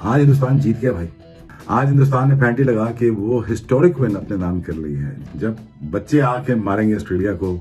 आज हिंदुस्तान जीत गया भाई। आज हिंदुस्तान ने फैंटी लगा के वो हिस्टोरिक विन अपने नाम कर ली है। जब बच्चे आके मारेंगे ऑस्ट्रेलिया को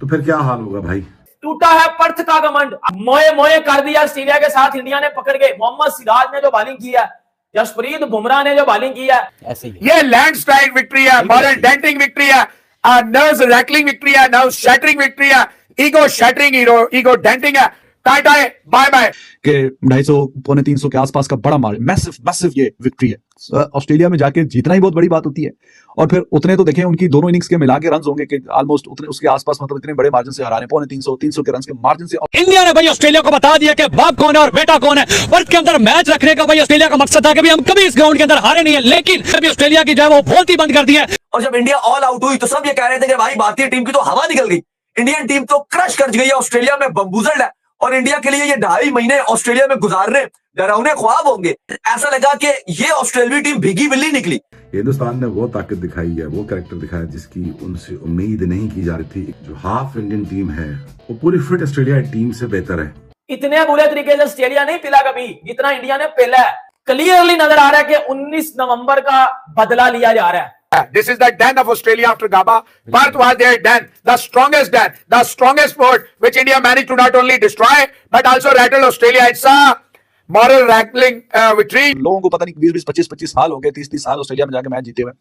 तो फिर क्या हाल होगा भाई। टूटा है पर्थ का घमंड, मोए मोए कर दिया ऑस्ट्रेलिया के साथ इंडिया ने पकड़ के। मोहम्मद सिराज ने जो बॉलिंग की है, जसप्रीत बुमराह ने जो बॉलिंग की है, ऐसे ही ये लैंडस्लाइड विक्ट्री है, मॉरल डेंटिंग विक्ट्री है, नर्व्स रैकलिंग विक्ट्री है, नर्व शैटरिंग विक्ट्री है, ईगो शैटरिंग, ईगो डेंटिंग है। टाटा है, बाय बाय। के 250 पौने 300 के आसपास का बड़ा मार्जिन, मैसिव ये विक्ट्री है। ऑस्ट्रेलिया में जाके जीतना ही बहुत बड़ी बात होती है। और फिर उतने तो देखें उनकी दोनों इनिंग्स के मिला के रन होंगे कि ऑलमोस्ट उतने उसके आसपास, मतलब इतने बड़े मार्जिन से हरा रहे, पौने 300 के रन के मार्जिन से। इंडिया ने भाई ऑस्ट्रेलिया को बता दिया कि बाप कौन है और बेटा कौन है। वर्ल्ड के अंदर मैच रखने का भाई ऑस्ट्रेलिया का मकसद था कि हम कभी इस ग्राउंड के अंदर हारे नहीं है, लेकिन अभी ऑस्ट्रेलिया की जो है वो बोलती बंद कर दी है। और जब इंडिया ऑल आउट हुई तो सब ये कह रहे थे कि भाई भारतीय टीम की तो हवा निकल गई, इंडियन टीम तो क्रश कर गई है, ऑस्ट्रेलिया में बम्बूजल्ड है और इंडिया के लिए ये 2.5 महीने ऑस्ट्रेलिया में गुजारने डरावने ख्वाब होंगे। ऐसा लगा कि ये ऑस्ट्रेलियाई टीम भीगी बिल्ली निकली। हिंदुस्तान ने वो ताकत दिखाई है, वो कैरेक्टर दिखाया जिसकी उनसे उम्मीद नहीं की जा रही थी। जो हाफ इंडियन टीम है वो पूरी फिट ऑस्ट्रेलिया टीम से बेहतर है। इतने बुरे तरीके से ऑस्ट्रेलिया नहीं पिला कभी जितना इंडिया ने पहला है। क्लियरली नजर आ रहा है कि 19 नवंबर का बदला लिया जा रहा है। This is the den of Australia after Gabba. Perth was their den, the strongest fort, which India managed to not only destroy but also rattle Australia. It's a moral rattling victory. लोगों को पता नहीं 20 25 साल हो गए, 30 साल Australia में जाके मैच जीते हुए।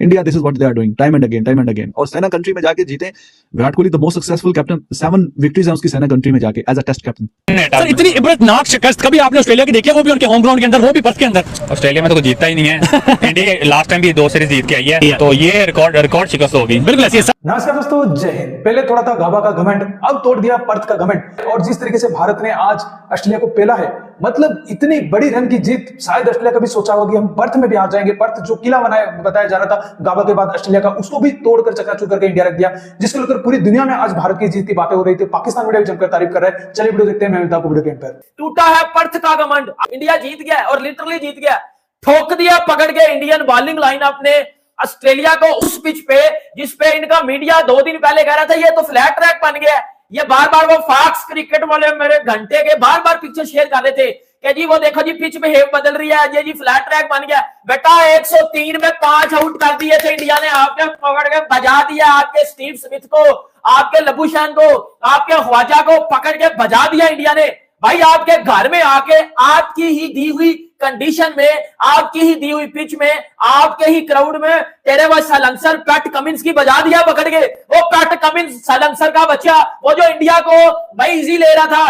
India, this is what they are doing time and again. और सेना कंट्री में जाके जीते। Virat Kohli the most successful captain, 7 victories हैं उसकी सेना कंट्री में जाके as a test captain. Sir इतनी इबरतनाक शिकस्त कभी आपने ऑस्ट्रेलिया की देखी है, वो भी उनके होम ग्राउंड के अंदर, वो भी पर्थ के अंदर। ऑस्ट्रेलिया में तो कोई जीतता ही नहीं है। इंडिया लास्ट टाइम भी 2 सीरीज जीत के आई है, तो ये रिकॉर्ड शिकस्त होगी। बिल्कुल ऐसी है। नमस्कार दोस्तों, जय हिंद। पहले थोड़ा था गाबा का घमंड, अब तोड़ दिया पर्थ का घमंड। और जिस तरीके से भारत ने आज ऑस्ट्रेलिया को पेला है, मतलब इतनी बड़ी रन की जीत शायद ऑस्ट्रेलिया कभी सोचा होगा कि हम पर्थ में भी आ जाएंगे। पर्थ जो किला बताया जा रहा था गाबा के बाद ऑस्ट्रेलिया का, उसको भी तोड़कर चकनाचूर करके इंडिया रख दिया, जिसको लेकर पूरी दुनिया में आज भारत की जीत की बातें हो रही थी। पाकिस्तान मीडिया भी जमकर तारीफ कर रहा है। चलिए वीडियो देखते हैं, मैं मिलता हूं वीडियो के एंड पर। टूटा है पर्थ का घमंड, इंडिया जीत गया और लिटरली जीत गया। ठोक दिया पकड़ के इंडियन बॉलिंग लाइनअप ने ऑस्ट्रेलिया को उस पिच पे जिस पे इनका मीडिया 2 दिन पहले कह रहा था ये तो फ्लैट ट्रैक बन गया। ये बार बार वो फॉक्स क्रिकेट वाले मेरे घंटे के बार बार पिक्चर शेयर कर रहे थे कि जी वो देखो जी पिच बिहेव बदल रही है, ये जी फ्लैट ट्रैक बन गया। बेटा 103 में 5 आउट कर दिए थे इंडिया ने, आपने पकड़ के बजा दिया। आपके स्टीव स्मिथ को, आपके लबुशैन को, आपके ख्वाजा को पकड़ के बजा दिया इंडिया ने। भाई आपके घर में आके आपकी ही दी हुई कंडीशन में, आपकी ही दी हुई पिच में, आपके ही क्राउड में तेरे वो सलंसर पैट कमिंस की बजा दिया पकड़ के। वो पैट कमिंस सलंसर का बच्चा, वो जो इंडिया को भाई इजी ले रहा था,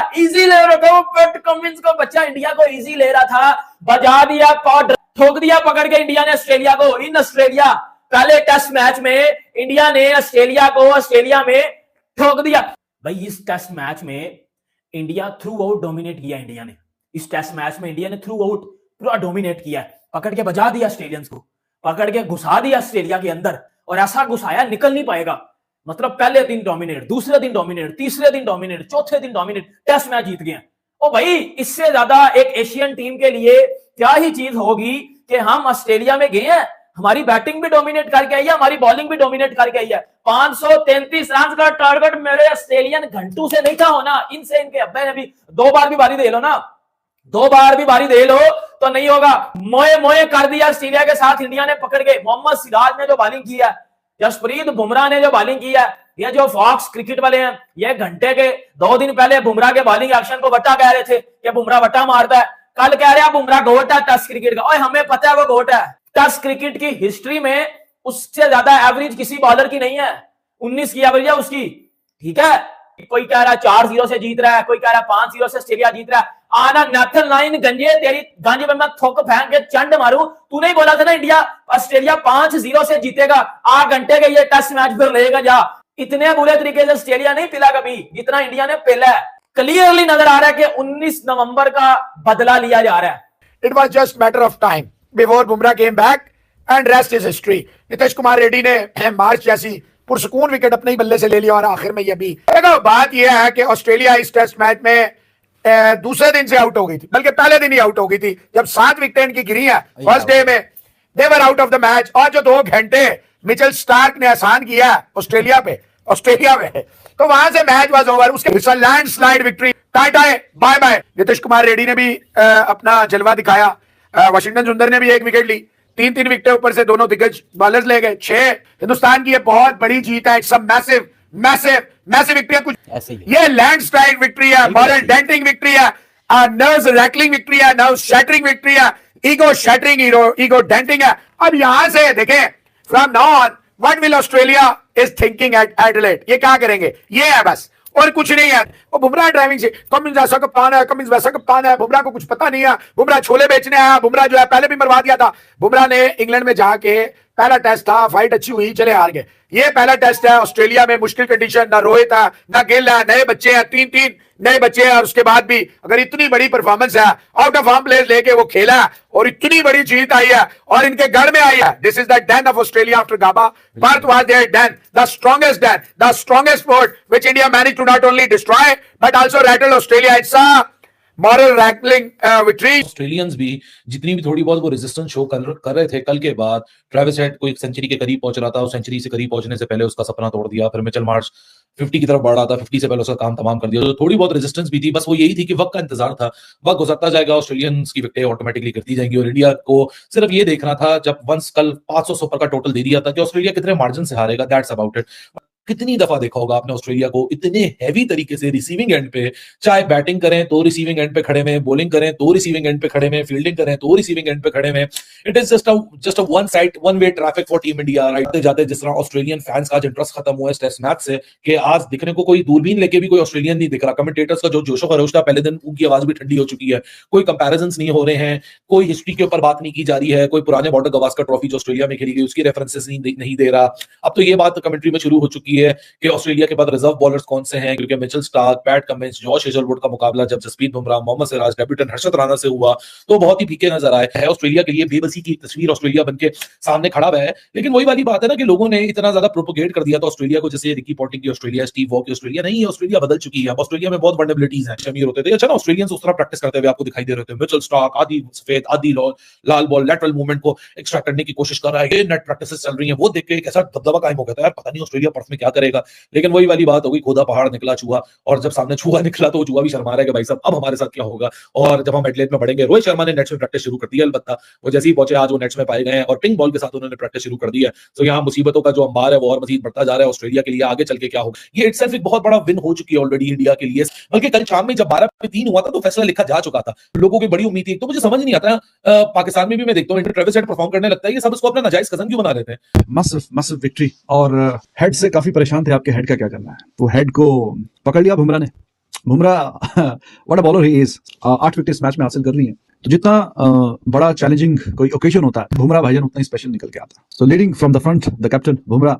वो पैट कमिंस को बच्चा इंडिया को इजी ले रहा था, बजा दिया, ठोक दिया पकड़ के इंडिया ने ऑस्ट्रेलिया को। इन ऑस्ट्रेलिया पहले टेस्ट मैच में इंडिया ने ऑस्ट्रेलिया को ऑस्ट्रेलिया में ठोक दिया। भाई इस टेस्ट मैच में इंडिया थ्रू आउट डोमिनेट किया। इंडिया ने इस टेस्ट मैच में इंडिया ने थ्रू आउट पूरा डोमिनेट किया, पकड़ के बजा दिया ऑस्ट्रेलियंस को, पकड़ के घुसा दिया ऑस्ट्रेलिया के अंदर। और ऐसा घुसाया निकल नहीं पाएगा। मतलब पहले दिन डोमिनेट, दूसरे दिन डोमिनेट, तीसरे दिन डोमिनेट, चौथे दिन डोमिनेट, टेस्ट मैच जीत गए। ओ भाई इससे ज्यादा एक एशियन टीम के लिए क्या ही चीज होगी कि हम ऑस्ट्रेलिया में गए हैं, हमारी बैटिंग भी डोमिनेट करके आई है, हमारी बॉलिंग भी डोमिनेट करके आई है। 533 रन का टारगेट मेरे ऑस्ट्रेलियन घंटू से नहीं था होना, इनसे इनके अब्बे ने भी 2 बार भी बारी दे लो ना, 2 बार भी बारी दे लो तो नहीं होगा। मोए मोए कर दिया ऑस्ट्रेलिया के साथ इंडिया ने पकड़ के। मोहम्मद सिराज ने जो बॉलिंग की है, जसप्रीत बुमराह ने जो बॉलिंग की है, ये जो फॉक्स क्रिकेट वाले हैं, ये घंटे के 2 दिन पहले बुमराह के बॉलिंग एक्शन को वट्टा कह रहे थे कि बुमराह वट्टा मारता है। कल कह रहे हैं बुमराह गोट है टेस्ट क्रिकेट का। और हमें पता है वो गोट है। टेस्ट क्रिकेट की हिस्ट्री में उससे ज्यादा एवरेज किसी बॉलर की नहीं है, 19 की एवरेज है उसकी। ठीक है, कोई कह रहा है 4-0 से जीत रहा है, कोई कह रहा है 5-0 से ऑस्ट्रेलिया जीत रहा है। आना नेथन लाइन गंजे, तेरी गांजे में मैं थोक फेंक के चंड मारूं। तू नहीं बोला था ना इंडिया ऑस्ट्रेलिया 5-0 से जीतेगा, 8 घंटे के ये टेस्ट मैच फिर रहेगा जा। इतने बुरे तरीके से ऑस्ट्रेलिया नहीं पिला कभी जितना इंडिया ने पहला है। क्लियरली नजर आ रहा है कि 19 नवंबर का बदला लिया जा रहा है। It was just matter of time before Bumrah came back and rest is history. Nitish Kumar Reddy ने मार्च जैसी पुरसकून विकेट अपने ही बल्ले से ले लिया और आखिर में ये भी। देखो बात यह है कि ऑस्ट्रेलिया इस टेस्ट मैच में दूसरे दिन से आउट हो गई थी, बल्कि पहले दिन ही आउट हो गई थी जब 7 विकेट इनकी गिरी है फर्स्ट डे में। They were out of the match. और जो 2 घंटे मिचेल स्टार्क ने आसान किया ऑस्ट्रेलिया में, तो वहां से मैच वाज ओवर। उसके लैंडस्लाइड विक्ट्री। टाटा है, बाय बाय। नीतीश कुमार रेड्डी ने भी अपना जलवा दिखाया, वाशिंगटन सुंदर ने भी 1 विकेट ली, 3-3 विकेट ऊपर से दोनों दिग्गज बॉलर्स ले गए। 6 हिंदुस्तान की ये बहुत बड़ी जीत है। It's a massive massive massive victory है। कुछ ये लैंड स्लाइड विक्ट्री है, मॉरल डेंटिंग विक्ट्री है, नर्व्स रैकलिंग विक्ट्री है, नर्व शैटरिंग विक्ट्री है, ईगो शैटरिंग, ईगो डेंटिंग है। अब यहां से देखें, from now on what will Australia is thinking at Adelaide, ये क्या करेंगे, ये है बस, और कुछ नहीं है। वो बुमराह ड्राइविंग से कमिंस ऐसा कप्तान है, कमिंस वैसा कप्तान है, बुमराह को कुछ पता नहीं है, बुमराह छोले बेचने आया, बुमराह जो है पहले भी मरवा दिया था। बुमराह ने इंग्लैंड में जाके पहला टेस्ट था, फाइट अच्छी हुई, चले हार गए। ये पहला टेस्ट है ऑस्ट्रेलिया में, मुश्किल कंडीशन, ना रोहित है ना गिल है, नए बच्चे हैं, 3-3 नए बच्चे हैं, और उसके बाद भी अगर इतनी बड़ी परफॉर्मेंस है, आउट ऑफ फॉर्म प्लेयर्स लेके वो खेला है और इतनी बड़ी जीत आई है और इनके घर में आई है। This is the den of Australia after Gabba. Perth was their den, the strongest fort which India managed to not only destroy but also rattle Australia. It's a moral rattling victory. Australians भी जितनी भी थोड़ी बहुत वो resistance show कर रहे थे, कल के बाद ट्रेविस हेड को एक सेंचुरी के करीब पहुंच रहा था, उस सेंचुरी से करीब पहुंचने से पहले उसका सपना तोड़ दिया। फिर मिचेल मार्श 50 की तरफ बढ़ रहा था, 50 से पहले उसका काम तमाम कर दिया। तो थोड़ी बहुत रेजिस्टेंस भी थी, बस वो यही थी कि वक्त का इंतजार था, वक्त गुजरता जाएगा, ऑस्ट्रेलियंस की विकेटें ऑटोमेटिकली करती जाएंगी और इंडिया को सिर्फ ये देखना था, जब वंस कल 500 सुपर का टोटल दे दिया था, कि ऑस्ट्रेलिया कितने मार्जिन से हारेगा, दैट्स अबाउट इट। कितनी दफा देखा होगा आपने ऑस्ट्रेलिया को इतने हैवी तरीके से रिसीविंग एंड पे, चाहे बैटिंग करें तो रिसीविंग एंड पे खड़े में, बॉलिंग करें तो रिसीविंग एंड पे खड़े में, फील्डिंग करें तो रिसीविंग एंड पे खड़े में। It is just a one side one way traffic for team India. Right जाते जिस तरह ऑस्ट्रेलियन फैंस का आज इंटरेस्ट खत्म हुआ है टेस्ट मैच से, कि आज दिखने को कोई दूरबीन लेके भी कोई ऑस्ट्रेलियन नहीं दिख रहा। कमेंटेटर्स का जो जोशो खरोश था पहले दिन, उनकी आवाज भी ठंडी हो चुकी है, कोई कंपैरिजंस नहीं हो रहे हैं, कोई हिस्ट्री के ऊपर बात नहीं की जा रही है, कोई पुराने बॉर्डर गवास्कर ट्रॉफी जो ऑस्ट्रेलिया में खेली गई उसकी रेफरेंसेस नहीं दे रहा। अब तो ये बात कमेंट्री में शुरू हो चुकी है कि ऑस्ट्रेलिया के बाद रिजर्व बॉलर्स कौन से हैं, क्योंकि Mitchell Starc, PAT Cummins, Josh Hazlewood का मुकाबला जब जसप्रीत बुमराह, मोहम्मद सिराज, डेब्यूटेंट हर्षद राणा से हुआ तो बहुत ही फीके नजर आए हैं। ऑस्ट्रेलिया के लिए बेबसी की तस्वीर ऑस्ट्रेलिया बनके सामने खड़ा हुआ है। लेकिन वही वाली बात है ना कि लोगों ने इतना ज्यादा प्रोपोगेट कर दिया था ऑस्ट्रेलिया को, जैसे रिकी पॉन्टिंग की ऑस्ट्रेलिया, स्टीव वॉ की ऑस्ट्रेलिया नहीं है। ऑस्ट्रेलिया बदल चुकी है, अब ऑस्ट्रेलिया में बहुत वल्नरेबिलिटीज हैं। शमीर होते थे, अच्छा ना ऑस्ट्रेलियंस उस तरह प्रैक्टिस करते हुए आपको दिखाई दे रहे थे। मिचेल स्टार्क आधी सफेद आधी लाल बॉल लेटरल मूवमेंट को एक्सट्रैक्ट करने की कोशिश कर रहा है, नेट प्रैक्टिसेस चल रही है, वो देख के एक ऐसा दबदबा कायम हो गया था, यार पता नहीं ऑस्ट्रेलिया पर्थ में क्या करेगा। लेकिन वही वाली बात हो गई, खोदा पहाड़ निकला चूहा, और जब सामने चूहा निकला तो चूहा भी शर्मा रहा है कि भाई साहब अब हमारे साथ क्या होगा। और जब हम एडलेड में बढ़ेंगे, रोहित शर्मा ने नेट्स में प्रैक्टिस शुरू कर दी है, अलबत्ता वो जैसे ही पहुंचे आज वो नेट्स में पाए गए हैं और पिंक बॉल के साथ उन्होंने प्रैक्टिस शुरू कर दी है। तो यहाँ मुसीबतों का जो अंबार है वो और मजीद बढ़ता जा रहा है ऑस्ट्रेलिया के लिए, आगे चल के क्या होगा। ये इटसेल्फ एक बहुत बड़ा विन हो चुकी है ऑलरेडी इंडिया के लिए। बल्कि कल शाम में जब 12-3 हुआ था तो फैसला लिखा जा चुका था, लोगों की बड़ी उम्मीद थी। तो मुझे समझ नहीं आता, पाकिस्तान में भी मैं देखता हूँ ट्रेविस हेड परफॉर्म करने लगता है, ये सब इसको अपना नाजायज कजन क्यों बना लेते हैं। मसिव विक्ट्री, और हेड से काफी परेशान थे, आपके हेड का क्या करना है। वो हेड को पकड़ लिया बुमराह ने। Bumrah what a bowler he is, 8 wicket match में हासिल कर रही है। तो जितना बड़ा चैलेंजिंग कोई ओकेजन होता है, बुमराह भाईजान उतना ही स्पेशल निकल के आता है। So leading from the front the captain Bumrah,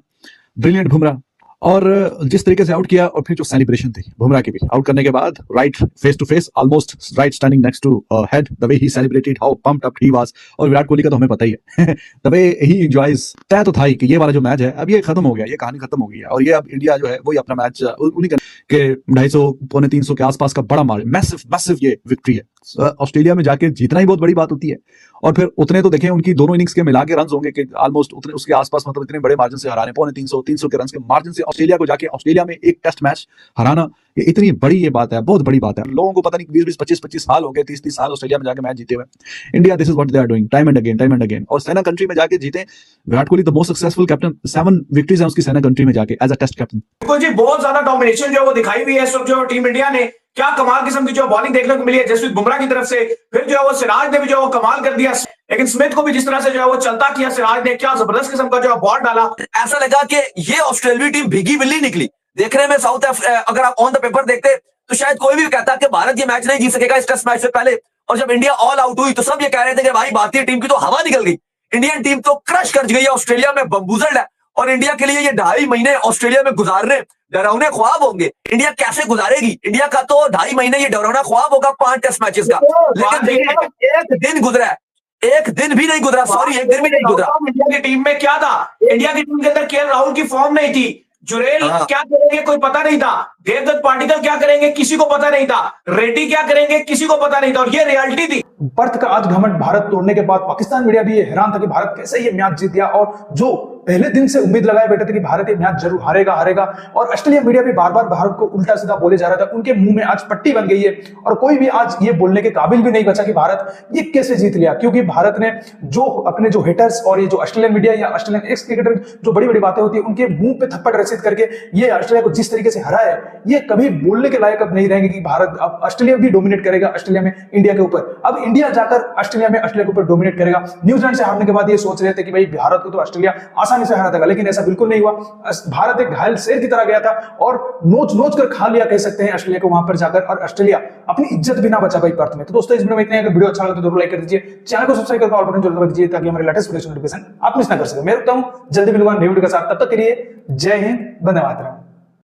brilliant Bumrah. और जिस तरीके से आउट किया, और फिर जो सेलिब्रेशन थी बुमराह की भी, आउट करने के बाद right face to face, almost right standing next to head, the way he celebrated, how pumped up he was. और विराट कोहली का तो हमें पता ही है द वे ही एंजॉयज। तय तो था ही कि ये वाला जो मैच है अब ये खत्म हो गया, ये कहानी खत्म हो गई है, और ये अब इंडिया जो है वही अपना मैच उन्हीं के 250-300 के आसपास का बड़ा मैसिव ये विक्ट्री है। ऑस्ट्रेलिया में जाके जीतना ही बहुत बड़ी बात होती है, और फिर उतने तो देखें उनकी दोनों इनिंग्स के मिला के रन होंगे कि ऑलमोस्ट उतने उसके आसपास, मतलब इतने बड़े मार्जिन से हरा रहे हैं, 300 के रन के मार्जिन से ऑस्ट्रेलिया को जाके ऑस्ट्रेलिया में एक टेस्ट मैच हराना, ये इतनी बड़ी ये बात है, बहुत बड़ी बात है। लोगों को पता नहीं 20-20, 25-25 साल हो गए, 30-30 साल ऑस्ट्रेलिया में जाके मैच जीते हुए। India this is what they are doing time and again. और सेना कंट्री में जाके जीते। Virat Kohli the most successful captain, 7 victories हैं उसकी सेना कंट्री में जाके एज अ टेस्ट कैप्टन। बिल्कुल जी, बहुत ज्यादा डोमिनेशन जो है वो दिखाई हुई है इस वक्त जो टीम इंडिया ने। क्या कमाल किस्म की जो बॉलिंग देखने को मिली है जसप्रीत बुमराह की तरफ से, फिर जो है वो सिराज ने भी जो है वो कमाल कर दिया, लेकिन स्मिथ को भी जिस तरह से जो है वो चलता किया सिराज ने, क्या जबरदस्त किस्म का जो है बॉल डाला। ऐसा लगा कि ये ऑस्ट्रेलियाई टीम भीगी बिल्ली निकली। देखने में साउथ अगर आप ऑन द पेपर देखते तो शायद कोई भी कहता कि भारत ये मैच नहीं जीत सकेगा इस टेस्ट मैच से पहले। और जब इंडिया ऑल आउट हुई तो सब ये कह रहे थे कि भाई भारतीय टीम की तो हवा निकल गई, इंडियन टीम तो क्रश कर गई है, ऑस्ट्रेलिया में बम्बूजल्ड है। और इंडिया के लिए ये 2.5 महीने ऑस्ट्रेलिया में गुजारने डरावने ख्वाब होंगे। इंडिया कैसे गुजारेगी? इंडिया का तो 2.5 महीने ये डरावना ख्वाब होगा 5 टेस्ट मैचेस का। लेकिन एक दिन गुजरा है, एक दिन भी नहीं गुजरा, सॉरी एक दिन भी नहीं गुजरा। इंडिया की टीम में क्या था? इंडिया की टीम के अंदर केएल राहुल की फॉर्म नहीं थी, जुरेल क्या करेंगे कोई पता नहीं था, देवदत्त पाटिकल क्या करेंगे किसी को पता नहीं था, रेड्डी क्या करेंगे किसी को पता नहीं था, और ये रियलिटी थी। पर्थ का आज घमंड भारत तोड़ने के बाद पाकिस्तान मीडिया भी ये हैरान था कि भारत कैसे ये मैच जीत गया, और जो पहले दिन से उम्मीद लगाए बैठे थे कि भारत ये मैच जरूर हारेगा हारेगा, और ऑस्ट्रेलिया मीडिया भी बार बार भारत को उल्टा सीधा बोले जा रहा था। उनके मुंह में आज पट्टी बन गई है और कोई भी आज ये बोलने के काबिल भी नहीं बचा कि भारत ये कैसे जीत लिया, क्योंकि भारत ने जो अपने जो हेटर्स और ये जो ऑस्ट्रेलियन मीडिया या ऑस्ट्रेलियन एक्स क्रिकेटर जो बड़ी बड़ी बातें होती है उनके मुंह पे थप्पड़ रसीद करके ये ऑस्ट्रेलिया को जिस तरीके से हराया है, ये कभी बोलने के लायक अब नहीं रहेंगे कि भारत अब ऑस्ट्रेलिया भी डोमिनेट करेगा ऑस्ट्रेलिया में इंडिया के ऊपर। अब इंडिया जाकर ऑस्ट्रेलिया में ऑस्ट्रेलिया के ऊपर डोमिनेट करेगा। न्यूजीलैंड से हारने के बाद ये सोच रहे थे कि भाई भारत को तो ऑस्ट्रेलिया आसानी से हरा देगा, लेकिन ऐसा बिल्कुल नहीं हुआ। भारत एक घायल शेर की तरह गया था और नोच नोच कर खा लिया कह सकते हैं ऑस्ट्रेलिया को वहां पर जाकर, और ऑस्ट्रेलिया अपनी इज्जत भी ना बचा पाई पर्थ में। तो दोस्तों इस वीडियो में इतना ही। अगर वीडियो अच्छा लगा तो जरूर लाइक कर दीजिए, चैनल को सब्सक्राइब करके ऑल बटन जरूर दबा दीजिए ताकि हमारे लेटेस्ट वीडियो नोटिफिकेशन आप मिस ना कर सके। मैं रुकता हूं, जल्दी मिलूंगा नई वीडियो के साथ, तब तक के लिए जय हिंद, वंदे मातरम।